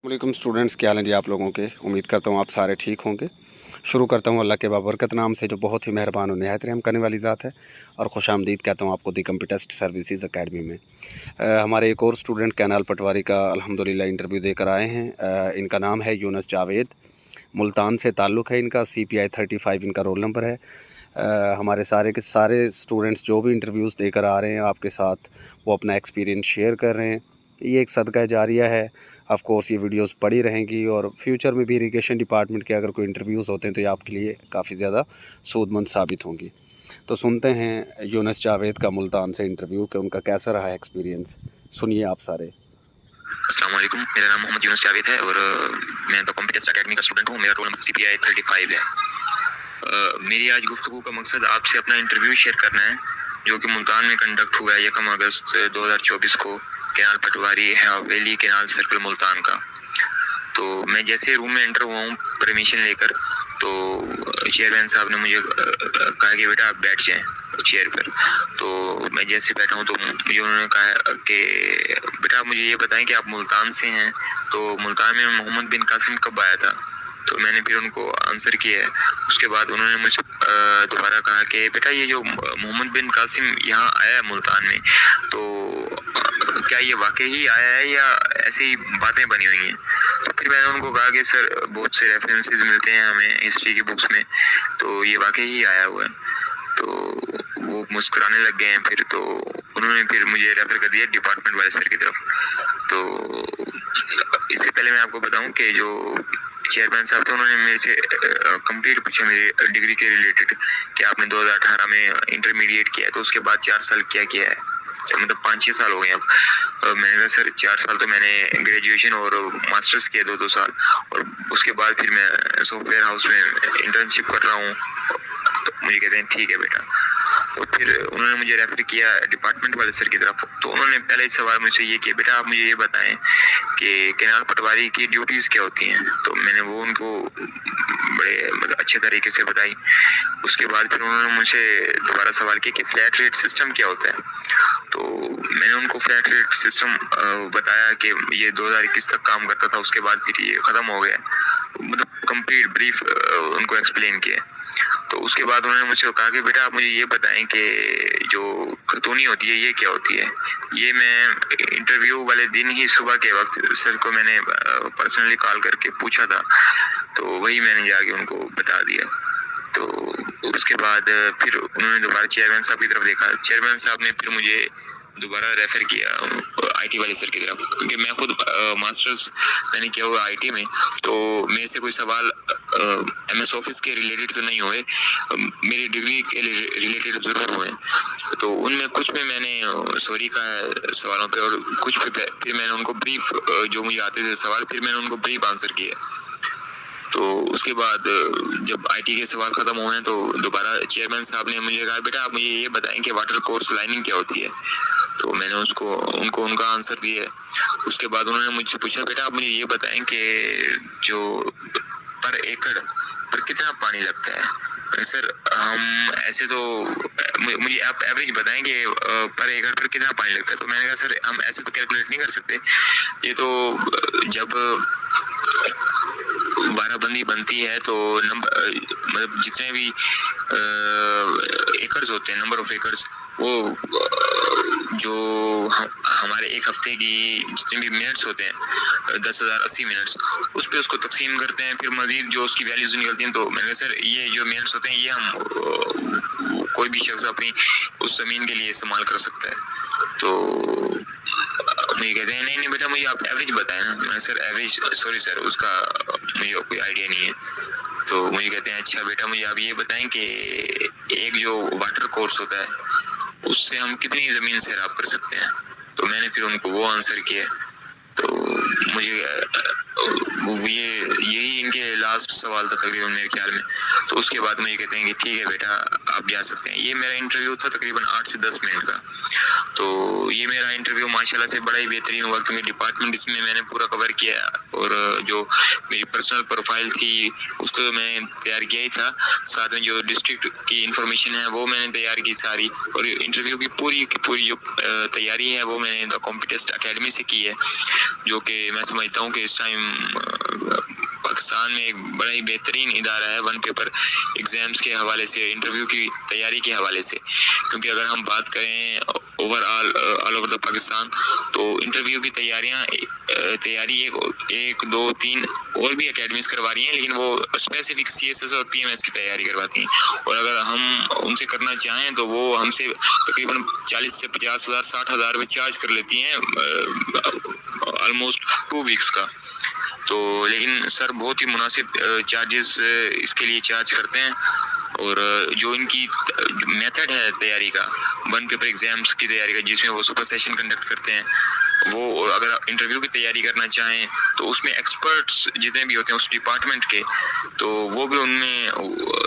वालेकुम स्टूडेंट्स, क्या हाल हैं जी आप लोगों के। उम्मीद करता हूँ आप सारे ठीक होंगे। शुरू करता हूँ अल्लाह के बाबरकत नाम से, जो बहुत ही मेहरबान और निहायत रहम करने वाली ज़ात है, और खुशामदीद कहता हूँ आपको दी कंप्यूटर सर्विसेज एकेडमी में। हमारे एक और स्टूडेंट कैनाल पटवारी का अल्हम्दुलिल्लाह इंटरव्यू देकर आए हैं। इनका नाम है यूनुस जावेद, मुल्तान से ताल्लुक़ है इनका, CPI 35 इनका रोल नंबर है। हमारे सारे के सारे स्टूडेंट्स जो भी इंटरव्यूज़ देकर आ रहे हैं आपके साथ, वो अपना एक्सपीरियंस शेयर कर रहे हैं। ये एक सदका जारिया है। ऑफ कोर्स ये वीडियोस पड़ी रहेंगी, और फ्यूचर में भी इरिगेशन डिपार्टमेंट के अगर कोई इंटरव्यूज़ होते हैं तो ये आपके लिए काफ़ी ज़्यादा सूदमंद साबित होंगी। तो सुनते हैं यूनुस जावेद का मुल्तान से इंटरव्यू कि उनका कैसा रहा एक्सपीरियंस। सुनिए आप सारे। अस्सलाम वालेकुम, मेरा नाम मोहम्मद यूनुस जावेद है और मैं द कंप्यूटर एकेडमी का स्टूडेंट हूँ। मेरा रोल नंबर CPI 35 है। मेरी आज गुफ्तगू का मकसद आपसे अपना इंटरव्यू शेयर करना है, जो कि मुल्तान में कंडक्ट हुआ है 1 अगस्त 2024 को, कैनाल पटवारी हवेली कैनाल सर्कल मुल्तान का। तो मैं जैसे रूम में एंटर हुआ हूँ परमिशन लेकर, तो चेयरमैन साहब ने मुझे कहा कि बेटा आप बैठ जाएं चेयर पर। तो मैं जैसे बैठा हूँ तो मुझे उन्होंने कहा कि बेटा आप मुझे ये बताएं कि आप मुल्तान से हैं, तो मुल्तान में मोहम्मद बिन कासिम कब आया था। तो मैंने फिर उनको आंसर किया है। उसके बाद उन्होंने मुझे दोबारा कहा कि बेटा ये जो मोहम्मद बिन कासिम यहाँ आया है मुल्तान में, तो क्या ये वाकई ही आया है या ऐसी ही बातें बनी हुई हैं। तो फिर मैंने उनको कहा कि सर बहुत से रेफरेंसेस मिलते हैं हमें हिस्ट्री की बुक्स में, तो ये वाकई ही आया हुआ है। तो वो मुस्कुराने लग गए हैं। फिर तो उन्होंने फिर मुझे रेफर कर दिया डिपार्टमेंट वाले सर की तरफ। तो इससे पहले मैं आपको बताऊं कि जो चेयरमैन साहब थे उन्होंने मेरे से कंप्लीट पूछा मेरी डिग्री के रिलेटेड कि आपने 2018 में इंटरमीडिएट किया है, तो उसके बाद 4 साल क्या किया है, मतलब 5-6 साल हो गए अब। मैंने कहा सर 4 साल तो मैंने ग्रेजुएशन और मास्टर्स किया 2-2 साल, और उसके बाद फिर मैं सॉफ्टवेयर हाउस में इंटर्नशिप कर रहा हूँ। तो मुझे कहते हैं ठीक है बेटा। तो फिर उन्होंने मुझे रेफर किया डिपार्टमेंट वाले सर की तरफ। तो उन्होंने पहले ही सवाल मुझसे ये किया, बेटा आप मुझे ये बताएं कि कैनाल पटवारी की ड्यूटीज़ क्या होती हैं। तो मैंने वो उनको बड़े मतलब अच्छे तरीके से बताई। उसके बाद फिर उन्होंने मुझसे दोबारा सवाल किया कि फ्लैट रेट सिस्टम क्या होता है। तो मैंने उनको फ्लैट रेट सिस्टम बताया कि ये 2021 तक काम करता था, उसके बाद फिर ये ख़त्म हो गया, मतलब कंप्लीट ब्रीफ उनको एक्सप्लेन किया। तो उसके बाद उन्होंने मुझसे कहा कि बेटा आप मुझे ये बताएं कि जो खतौनी होती है ये क्या होती है। ये मैं इंटरव्यू वाले दिन ही सुबह के वक्त सर को मैंने पर्सनली कॉल करके पूछा था, तो वही मैंने जाके उनको बता दिया। तो उसके बाद फिर उन्होंने दोबारा चेयरमैन साहब की तरफ देखा। चेयरमैन साहब ने फिर मुझे दोबारा रेफर किया IT वाले सर की तरफ, क्योंकि मैं खुद मास्टर्स मैंने किया हुआ IT में। तो मेरे से कोई सवाल MS ऑफिस के रिलेटेड तो नहीं हुए, मेरी डिग्री के रिलेटेड जरूर हुए। तो उनमें कुछ में मैंने सॉरी कहा सवालों पे, और कुछ पे फिर मैंने उनको ब्रीफ जो मुझे आते थे सवाल, फिर मैंने उनको ब्रीफ आंसर किया। तो उसके बाद जब IT के सवाल खत्म हुए हैं, तो दोबारा चेयरमैन साहब ने मुझे कहा बेटा आप मुझे ये बताएं कि वाटर कोर्स लाइनिंग क्या होती है। तो मैंने उनको उनका आंसर दिया। उसके बाद उन्होंने मुझसे पूछा बेटा आप मुझे ये बताएं कि जो पर एकड़ पर कितना पानी लगता है। सर हम ऐसे तो मुझे आप एवरेज बताएं कि पर एकड़ पर कितना पानी लगता है। तो मैंने कहा सर हम ऐसे तो कैलकुलेट नहीं कर सकते, ये तो जब बाराबंदी बनती है तो मतलब जितने भी एकर्स होते हैं, नंबर ऑफ एकर्स, वो जो हमारे एक हफ्ते की जितने भी मिनट्स होते हैं 10,080 मिनट्स, उस पर उसको तकसीम करते हैं, फिर मजीद जो उसकी वैल्यूज निकलती हैं। तो मैंने सर ये जो मिनट्स होते हैं ये हम कोई भी शख्स अपनी उस ज़मीन के लिए इस्तेमाल कर सकता है। तो मुझे कहते हैं नहीं बेटा मुझे आप एवरेज बताएं ना। मैं सर एवरेज सॉरी सर उसका मुझे कोई आइडिया नहीं है। तो मुझे कहते हैं अच्छा बेटा मुझे आप ये बताएं कि एक जो वाटर कोर्स होता है उससे हम कितनी ज़मीन सैराब कर सकते हैं। तो मैंने फिर उनको वो आंसर किया। तो मुझे यही इनके लास्ट सवाल था तकरीबन मेरे ख्याल में। तो उसके बाद मुझे कहते हैं कि ठीक है बेटा آپ جا سکتے ہیں. یہ میرا انٹرویو تھا تقریباً 8 سے 10 منٹ کا. تو یہ میرا انٹرویو ماشاءاللہ سے بڑا ہی بہترین ہوا کیونکہ ڈپارٹمنٹ اس میں نے پورا کور کیا, اور جو میری پرسنل پروفائل تھی اس کو میں تیار کیا ہی تھا. ساتھ میں جو ڈسٹرکٹ کی انفارمیشن ہے وہ میں نے تیار کی ساری, اور انٹرویو کی پوری جو تیاری ہے وہ میں نے دا کمپیٹسٹ اکیڈمی سے کی ہے, جو کہ میں سمجھتا ہوں کہ اس ٹائم پاکستان میں ایک بڑا ہی بہترین ادارہ ہے ون پیپر ایگزامس کے حوالے سے, انٹرویو کی تیاری کے حوالے سے. کیونکہ اگر ہم بات کریں آل اوور دا پاکستان تو انٹرویو کی تیاری 1 2 3 اور بھی اکیڈمیز کروا رہی ہیں, لیکن وہ اسپیسیفک CSS اور PMS کی تیاری کرواتی ہیں. اور اگر ہم ان سے کرنا چاہیں تو وہ ہم سے تقریباً 40 سے 50 ہزار 60 ہزار روپے چارج کر لیتی ہیں آلموسٹ 2 ویکس کا. تو لیکن سر بہت ہی مناسب چارجز اس کے لیے چارج کرتے ہیں, اور جو ان کی میتھڈ ہے تیاری کا, ون پیپر ایگزامس کی تیاری کا, جس میں وہ سپر سیشن کنڈکٹ کرتے ہیں, وہ اگر انٹرویو کی تیاری کرنا چاہیں تو اس میں ایکسپرٹس جتنے بھی ہوتے ہیں اس ڈپارٹمنٹ کے, تو وہ بھی ان میں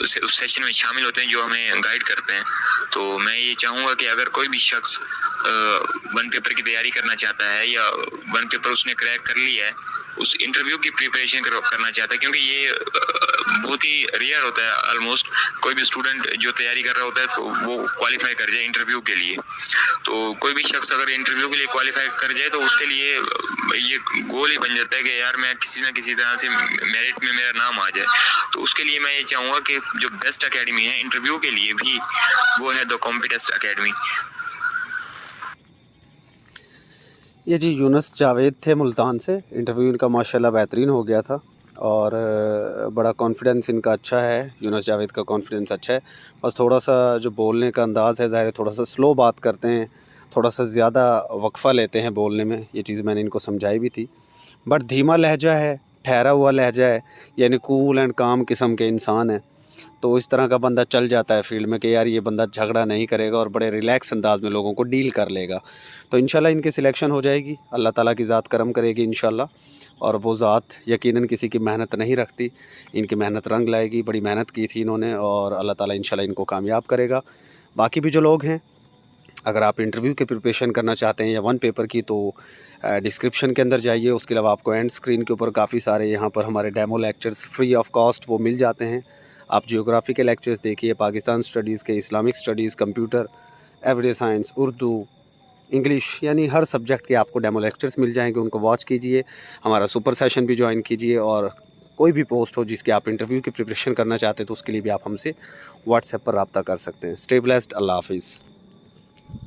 اس سیشن میں شامل ہوتے ہیں جو ہمیں گائیڈ کرتے ہیں. تو میں یہ چاہوں گا کہ اگر کوئی بھی شخص ون پیپر کی تیاری کرنا چاہتا ہے یا ون پیپر اس نے کریک کر لیا ہے, اس انٹرویو کی پریپریشن کرنا چاہتا ہے, کیونکہ یہ بہت ہی ریئر ہوتا ہے. آلموسٹ کوئی بھی اسٹوڈنٹ جو تیاری کر رہا ہوتا ہے تو وہ کوالیفائی کر جائے انٹرویو کے لیے. تو کوئی بھی شخص اگر انٹرویو کے لیے کوالیفائی کر جائے تو اس کے لیے یہ گول ہی بن جاتا ہے کہ یار میں کسی نہ کسی طرح سے میرٹ میں میرا نام آ جائے. تو اس کے لیے میں یہ چاہوں گا کہ جو بیسٹ اکیڈمی ہے انٹرویو کے لیے بھی وہ ہے دا کمپیٹسٹ اکیڈمی. یہ جی یونس جاوید تھے ملتان سے. انٹرویو ان کا ماشاءاللہ بہترین ہو گیا تھا, اور بڑا کانفیڈنس ان کا اچھا ہے. یونس جاوید کا کانفیڈنس اچھا ہے, بس تھوڑا سا جو بولنے کا انداز ہے ظاہر ہے تھوڑا سا سلو بات کرتے ہیں, تھوڑا سا زیادہ وقفہ لیتے ہیں بولنے میں. یہ چیز میں نے ان کو سمجھائی بھی تھی. بٹ دھیما لہجہ ہے, ٹھہرا ہوا لہجہ ہے, یعنی کول اینڈ کام قسم کے انسان ہیں. تو اس طرح کا بندہ چل جاتا ہے فیلڈ میں کہ یار یہ بندہ جھگڑا نہیں کرے گا اور بڑے ریلیکس انداز میں لوگوں کو ڈیل کر لے گا. تو انشاءاللہ ان کی سلیکشن ہو جائے گی, اللہ تعالیٰ کی ذات کرم کرے گی انشاءاللہ. اور وہ ذات یقیناً کسی کی محنت نہیں رکھتی, ان کی محنت رنگ لائے گی. بڑی محنت کی تھی انہوں نے, اور اللہ تعالیٰ انشاءاللہ ان کو کامیاب کرے گا. باقی بھی جو لوگ ہیں, اگر آپ انٹرویو کی پریپریشن کرنا چاہتے ہیں یا ون پیپر کی, تو ڈسکرپشن کے اندر جائیے. اس کے علاوہ آپ کو اینڈ اسکرین کے اوپر کافی سارے یہاں پر ہمارے demo lectures free of cost وہ مل جاتے ہیں. آپ جیوگرافی کے لیکچرز دیکھیے, پاکستان اسٹڈیز کے, Islamic studies, computer, everyday science, Urdu, English, یعنی ہر سبجیکٹ کے آپ کو ڈیمو لیکچرز مل جائیں گے. ان کو واچ کیجئے. ہمارا سپر سیشن بھی جوائن کیجئے, اور کوئی بھی پوسٹ ہو جس کے آپ انٹرویو کی پریپریشن کرنا چاہتے ہیں تو اس کے لیے بھی آپ ہم سے واٹس ایپ پر رابطہ کر سکتے ہیں. Stay blessed. اللہ حافظ.